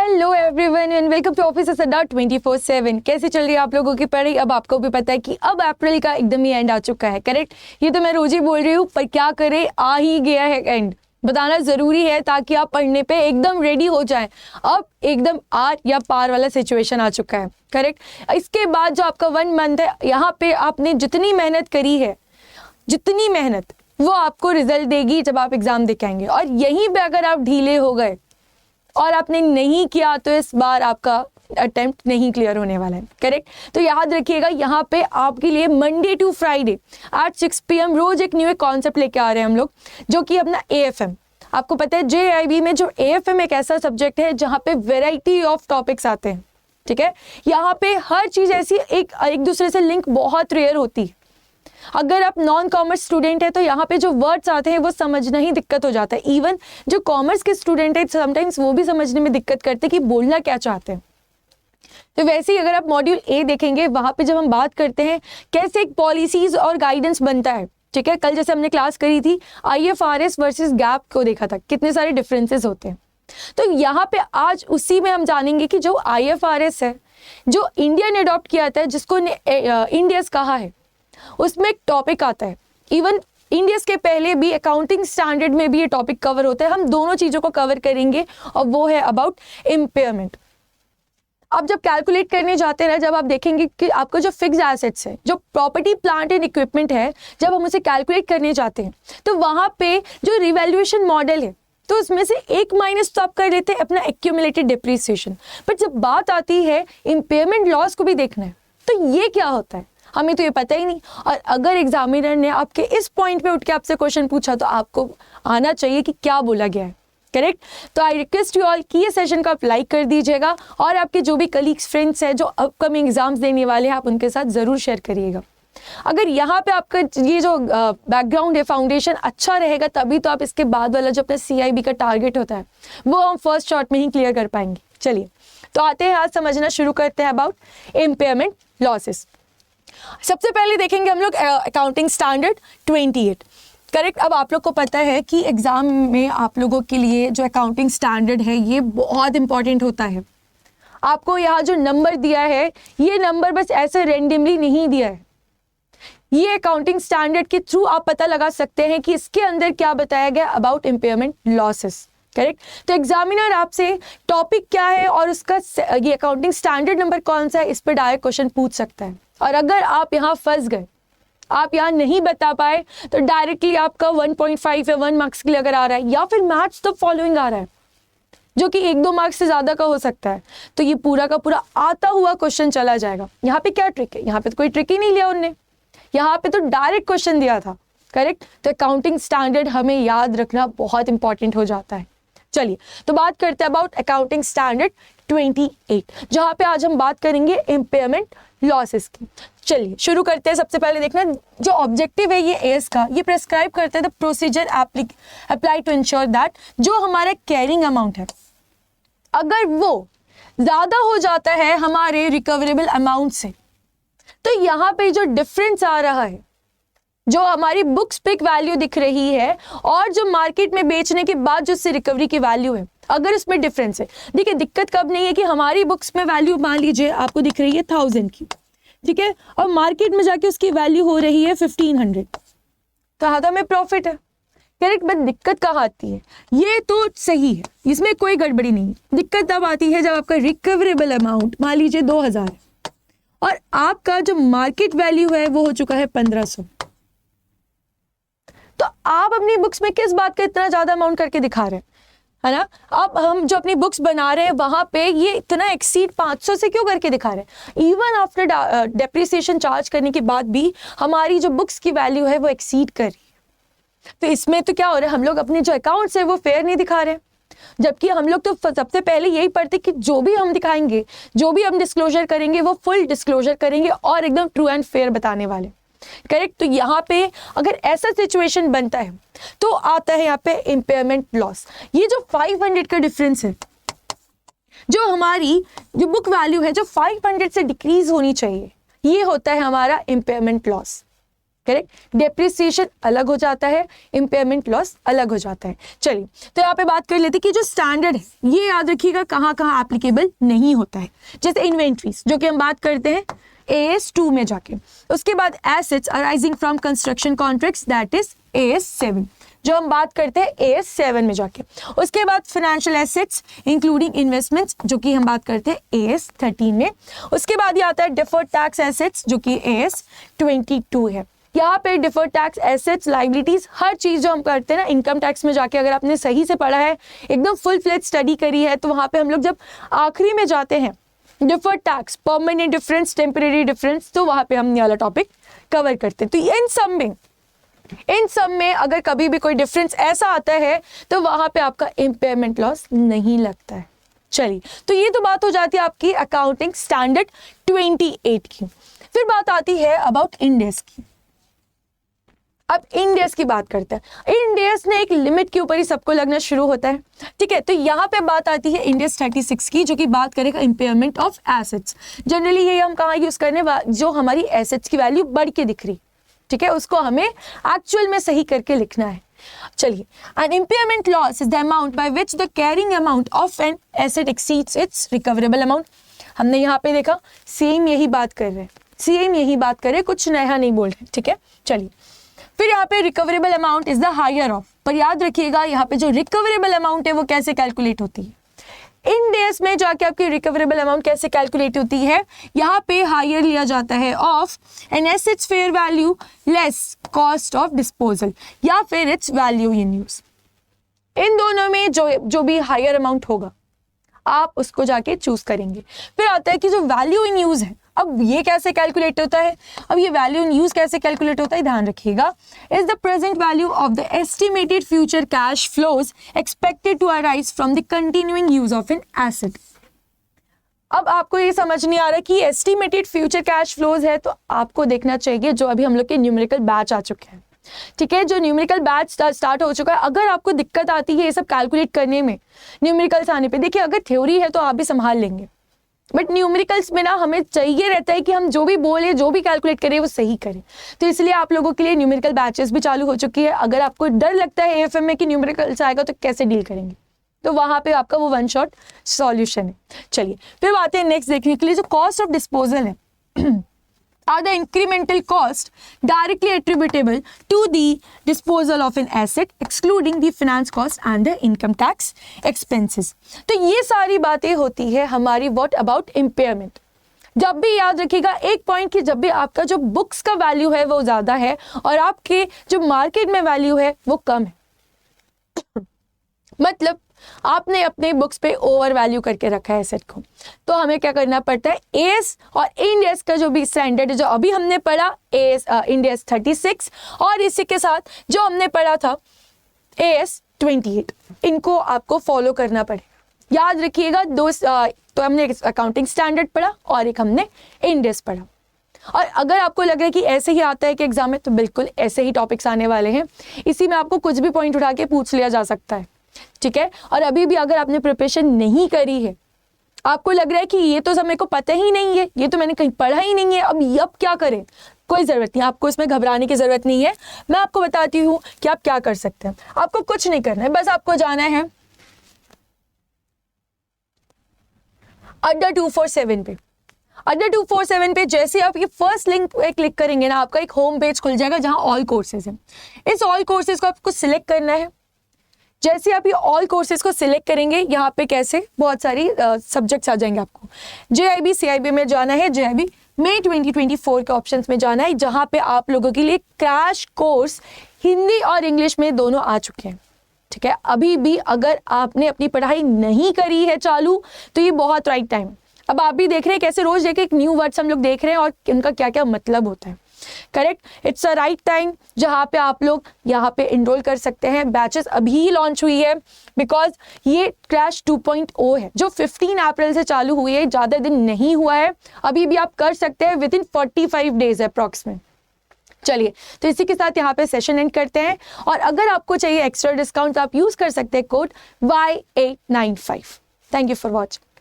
Hello everyone and welcome to office Adda 24/7। कैसे चल रही है आप लोगों की पढ़ाई? अब आपको भी पता है कि अब अप्रैल का एकदम ही एंड आ चुका है, करेक्ट? ये तो मैं रोज ही बोल रही हूँ, पर क्या करें, आ ही गया है एंड। बताना जरूरी है ताकि आप पढ़ने पे एकदम रेडी हो जाएं। अब एकदम आर या पार वाला सिचुएशन आ चुका है, करेक्ट? इसके बाद जो आपका 1 मंथ है, यहाँ पे आपने जितनी मेहनत करी है, जितनी मेहनत वो आपको रिजल्ट देगी जब आप एग्जाम दे के आएंगे। और यहीं पे अगर आप ढीले हो गए और आपने नहीं किया तो इस बार आपका अटेम्प्ट नहीं क्लियर होने वाला है, करेक्ट? तो याद रखिएगा, यहाँ पे आपके लिए Monday to Friday at 6 PM रोज एक न्यू कॉन्सेप्ट लेके आ रहे हैं हम लोग, जो कि अपना AFM। आपको पता है JIB में जो AFM एक ऐसा सब्जेक्ट है जहाँ पे वेराइटी ऑफ टॉपिक्स आते हैं, ठीक है? यहाँ पे हर चीज़ ऐसी एक दूसरे से लिंक बहुत रेयर होती है। अगर आप नॉन कॉमर्स स्टूडेंट है तो यहाँ पे जो वर्ड्स आते हैं वो समझना ही दिक्कत हो जाता है। इवन जो कॉमर्स के स्टूडेंट है समटाइम्स वो भी समझने में दिक्कत करते हैं कि बोलना क्या चाहते हैं। तो वैसे ही अगर आप मॉड्यूल A देखेंगे, वहाँ पे जब हम बात करते हैं कैसे एक पॉलिसीज और गाइडेंस बनता है, ठीक है? कल जैसे हमने क्लास करी थी IFRS वर्सेस गैप को देखा था, कितने सारे डिफरेंसेस होते हैं। तो यहाँ पे आज उसी में हम जानेंगे कि जो IFRS है, जो इंडिया ने अडॉप्ट किया था, जिसको इंडियस कहा है, उसमें एक टॉपिक आता है। इवन इंडियस के पहले भी अकाउंटिंग स्टैंडर्ड में भी ये टॉपिक कवर होता है। हम दोनों चीज़ों को कवर करेंगे और वो है अबाउट इम्पेयरमेंट। आप जब कैलकुलेट करने जाते हैं, जब आप देखेंगे कि आपको जो फिक्स एसेट्स है, जो प्रॉपर्टी प्लांट एंड इक्विपमेंट है, जब हम उसे कैलकुलेट करने जाते हैं तो वहाँ पे जो रिवैल्यूएशन मॉडल है तो उसमें से एक माइनस तो आप कर लेते हैं अपना एक्यूमुलेटेड डिप्रिसिएशन। बट जब बात आती है इम्पेयरमेंट लॉस को भी देखना है, तो ये क्या होता है हमें तो ये पता ही नहीं। और अगर एग्जामिनर ने आपके इस पॉइंट पे उठ के आपसे क्वेश्चन पूछा तो आपको आना चाहिए कि क्या बोला गया है, करेक्ट? तो आई रिक्वेस्ट यू ऑल कि ये सेशन को आप लाइक कर दीजिएगा और आपके जो भी कलीग्स फ्रेंड्स हैं जो अपकमिंग एग्जाम्स देने वाले हैं, आप उनके साथ ज़रूर शेयर करिएगा। अगर यहाँ पे आपका ये जो बैकग्राउंड है, फाउंडेशन अच्छा रहेगा, तभी तो आप इसके बाद वाला जो अपना CIB का टारगेट होता है वो हम फर्स्ट शॉट में ही क्लियर कर पाएंगे। चलिए तो आते हैं, आज समझना शुरू करते हैं अबाउट इम्पेयरमेंट लॉसेस। सबसे पहले देखेंगे हम लोग अकाउंटिंग स्टैंडर्ड 28, करेक्ट? अब आप लोग को पता है कि एग्जाम में आप लोगों के लिए जो अकाउंटिंग स्टैंडर्ड है ये बहुत इंपॉर्टेंट होता है। आपको यहाँ जो नंबर दिया है, ये नंबर बस ऐसे रेंडमली नहीं दिया है। ये अकाउंटिंग स्टैंडर्ड के थ्रू आप पता लगा सकते हैं कि इसके अंदर क्या बताया गया अबाउट इम्पेयरमेंट लॉसेस, करेक्ट? तो एग्जामिनर आपसे टॉपिक क्या है और उसका ये अकाउंटिंग स्टैंडर्ड नंबर कौन सा है, इस पर डायरेक्ट क्वेश्चन पूछ सकता है। और अगर आप यहाँ फंस गए, आप यहाँ नहीं बता पाए, तो डायरेक्टली आपका 1.5 या 1 मार्क्स के लिए अगर आ रहा है, या फिर मैथ्स तो फॉलोइंग आ रहा है जो कि 1-2 मार्क्स से ज़्यादा का हो सकता है, तो ये पूरा का पूरा आता हुआ क्वेश्चन चला जाएगा। यहाँ पे क्या ट्रिक है? यहाँ पे तो कोई ट्रिक ही नहीं लिया उनने, यहाँ पे तो डायरेक्ट क्वेश्चन दिया था, करेक्ट? तो अकाउंटिंग स्टैंडर्ड हमें याद रखना बहुत इंपॉर्टेंट हो जाता है। चलिए तो बात करते हैं अबाउट अकाउंटिंग स्टैंडर्ड 28, जहाँ पे आज हम बात करेंगे इम्पेयरमेंट लॉसेस की। चलिए शुरू करते हैं। सबसे पहले देखना जो ऑब्जेक्टिव है ये एस का, ये प्रेस्क्राइब करते हैं the procedure apply to ensure that जो हमारा कैरिंग अमाउंट है, अगर वो ज़्यादा हो जाता है हमारे रिकवरेबल अमाउंट से, तो यहाँ पे जो डिफरेंस आ रहा है, जो हमारी बुक्स पिक वैल्यू दिख रही है और जो मार्केट में बेचने के बाद जो उससे रिकवरी की वैल्यू है, अगर इसमें डिफरेंस है, देखिए दिक्कत कब नहीं है कि हमारी बुक्स में वैल्यू मान लीजिए आपको दिख रही है 1000 की, ठीक है, और मार्केट में जाके उसकी वैल्यू हो रही है 1500, तो हाँ तो हमें प्रॉफिट है, करेक्ट? बट दिक्कत कहाँ आती है? ये तो सही है, इसमें कोई गड़बड़ी नहीं। दिक्कत तब आती है जब आपका रिकवरेबल अमाउंट मान लीजिए 2000 है और आपका जो मार्केट वैल्यू है वो हो चुका है 1500, तो आप अपनी बुक्स में किस बात का इतना ज्यादा अमाउंट करके दिखा रहे हैं, है ना? अब हम जो अपनी बुक्स बना रहे हैं वहां पे ये इतना एक्सीड 500 से क्यों करके दिखा रहे हैं? इवन आफ्टर डेप्रिसिएशन चार्ज करने के बाद भी हमारी जो बुक्स की वैल्यू है वो एक्सीड कर रही है। तो इसमें तो क्या हो रहा है, हम लोग अपने जो अकाउंट्स है वो फेयर नहीं दिखा रहे हैं, जबकि हम लोग तो सबसे पहले यही पढ़ते कि जो भी हम दिखाएंगे, जो भी हम डिस्क्लोजर करेंगे वो फुल डिस्क्लोजर करेंगे और एकदम ट्रू एंड फेयर बताने वाले, करेक्ट? तो यहाँ पे अगर ऐसा सिचुएशन बनता है तो आता है यहाँ पे इम्पेयरमेंट लॉस। ये जो 500 का डिफरेंस है, जो हमारी जो बुक वैल्यू है जो 500 से डिक्रीज होनी चाहिए, ये होता है हमारा इम्पेयरमेंट लॉस, करेक्ट। डेप्रिसिएशन अलग हो जाता है, इम्पेयरमेंट लॉस अलग हो जाता है। चलिए तो यहाँ पे बात कर लेते हैं कि जो स्टैंडर्ड है ये याद रखिएगा कहाँ कहाँ एप्लीकेबल नहीं होता है। जैसे इन्वेंट्रीज जो कि हम बात करते हैं AS2 में जाके, उसके बाद assets arising from construction contracts that is AS7 जो हम बात करते हैं AS7 में जाके, उसके बाद फाइनेंशियल एसेट्स इंक्लूडिंग इन्वेस्टमेंट्स जो कि हम बात करते हैं AS13 में, उसके बाद ये आता है डिफर्ड टैक्स एसेट्स जो कि AS22 है। यहाँ पे डिफर्ड टैक्स एसेट्स लाइबिलिटीज हर चीज जो हम करते हैं ना इनकम टैक्स में जाके, अगर आपने सही से पढ़ा है एकदम फुल फ्लेज स्टडी करी है तो वहाँ पे हम लोग जब आखिरी में जाते हैं deferred tax, permanent difference, temporary difference, तो वहाँ पे हम ये वाला टॉपिक कवर करते हैं। तो इन सब में अगर कभी भी कोई डिफरेंस ऐसा आता है तो वहाँ पे आपका इम्पेयरमेंट लॉस नहीं लगता है। चलिए तो ये तो बात हो जाती है आपकी अकाउंटिंग स्टैंडर्ड 28 की। फिर बात आती है अबाउट इंड एस की। अब इंड एस की बात करते हैं। इंड एस ने एक लिमिट के ऊपर ही सबको लगना शुरू होता है, ठीक है। तो यहाँ पे बात आती है इंड एस 36 की जो कि बात करेगा इम्पेयरमेंट ऑफ एसेट्स। जनरली ये हम कहाँ यूज करने, जो हमारी एसेट्स की वैल्यू बढ़ के दिख रही, ठीक है, उसको हमें एक्चुअल में सही करके लिखना है। चलिए, an impairment loss is the amount by which the carrying amount of an asset exceeds its recoverable amount. हमने यहाँ पे देखा सेम यही बात कर रहे हैं, कुछ नया नहीं बोल रहे, ठीक है। चलिए फिर यहाँ पे recoverable amount is the higher of, पर याद रखिएगा यहाँ पे जो रिकवरेबल अमाउंट है वो कैसे कैलकुलेट होती है। इंड एस में जाके आपकी रिकवरेबल अमाउंट कैसे कैलकुलेट होती है, यहाँ पे हायर लिया जाता है of an asset's fair value less cost of disposal या फिर इट्स वैल्यू इन यूज। इन दोनों में जो भी हायर अमाउंट होगा आप उसको जाके चूज करेंगे। फिर आता है कि जो वैल्यू इन यूज है, अब ये कैसे कैलकुलेट होता है, अब ये वैल्यू इन यूज कैसे कैलकुलेट होता है ध्यान रखिएगा। Is the present value of the estimated future cash flows expected to arise from the continuing use of an asset. अब आपको ये समझ नहीं आ रहा कि एस्टिमेटेड फ्यूचर कैश फ्लोज है तो आपको देखना चाहिए जो अभी हम लोग के न्यूमेरिकल बैच आ चुके हैं, ठीक है। जो न्यूमेरिकल बैच स्टार्ट हो चुका है, अगर आपको दिक्कत आती है ये सब कैलकुलेट करने में न्यूमेरिकल्स आने पे, देखिए अगर थ्योरी है तो आप भी संभाल लेंगे, बट न्यूमेरिकल्स में ना हमें चाहिए रहता है कि हम जो भी बोले जो भी कैलकुलेट करें वो सही करें। तो इसलिए आप लोगों के लिए न्यूमेरिकल बैचेस भी चालू हो चुकी है। अगर आपको डर लगता है AFM में कि न्यूमेरिकल्स आएगा तो कैसे डील करेंगे, तो वहां पे आपका वो वन शॉट सॉल्यूशन है। चलिए फिर आते हैं नेक्स्ट देखने के लिए, जो कॉस्ट ऑफ डिस्पोजल है are the incremental cost directly attributable to the disposal of an asset excluding the finance cost and the income tax expenses। तो ये सारी बातें होती है हमारी what about impairment। जब भी याद रखिएगा एक पॉइंट कि जब भी आपका जो बुक्स का वैल्यू है वो ज़्यादा है और आपके जो मार्केट में वैल्यू है वो कम है, मतलब आपने अपने बुक्स पे ओवर वैल्यू करके रखा है एसेट को, तो हमें क्या करना पड़ता है, एस और इंड एस का जो भी स्टैंडर्ड है जो अभी हमने पढ़ा एस इंड एस 36 और इसी के साथ जो हमने पढ़ा था AS 28, इनको आपको फॉलो करना पड़ेगा। याद रखिएगा दो तो हमने अकाउंटिंग स्टैंडर्ड पढ़ा और एक हमने इंड एस पढ़ा। और अगर आपको लग रहा है कि ऐसे ही आता है कि एग्जाम में, तो बिल्कुल ऐसे ही टॉपिक्स आने वाले हैं, इसी में आपको कुछ भी पॉइंट उठा के पूछ लिया जा सकता है, ठीक है। और अभी भी अगर आपने प्रिपरेशन नहीं करी है, आपको लग रहा है कि ये तो सब मेरे को पता ही नहीं है, ये तो मैंने कहीं पढ़ा ही नहीं है, अब क्या करें, कोई ज़रूरत नहीं, आपको इसमें घबराने की ज़रूरत नहीं है। मैं आपको बताती हूँ कि आप क्या कर सकते हैं। आपको कुछ नहीं करना है, बस आपको जाना है अड्डा 247 पे। अड्डा 247 पे जैसे आप ये फर्स्ट लिंक पे क्लिक करेंगे ना, आपका एक होम पेज खुल जाएगा जहाँ ऑल कोर्सेज हैं। इस ऑल कोर्सेज को आपको सिलेक्ट करना है। जैसे आप ये ऑल कोर्सेज को सिलेक्ट करेंगे, यहाँ पे कैसे बहुत सारी सब्जेक्ट्स आ जाएंगे। आपको JIB CIB में जाना है, JIB मई 2024 के ऑप्शंस में जाना है, जहाँ पे आप लोगों के लिए क्रैश कोर्स हिंदी और इंग्लिश में दोनों आ चुके हैं, ठीक है। अभी भी अगर आपने अपनी पढ़ाई नहीं करी है चालू, तो ये बहुत राइट टाइम। अब आप भी देख रहे हैं कैसे रोज एक एक न्यू वर्ड्स हम लोग देख रहे हैं और उनका क्या क्या मतलब होता है, correct. It's a right time जहाँ पे आप लोग यहाँ पे इनरोल कर सकते हैं। बैचेस अभी ही लॉन्च हुई है, बिकॉज ये क्रैश 2.0 है जो 15 अप्रैल से चालू हुई है, ज़्यादा दिन नहीं हुआ है। अभी भी आप कर सकते हैं, विद इन 45 डेज अप्रॉक्स में। चलिए तो इसी के साथ यहाँ पे सेशन एंड करते हैं, और अगर आपको चाहिए एक्स्ट्रा डिस्काउंट आप यूज़ कर सकते हैं code Y895। Thank you for watching.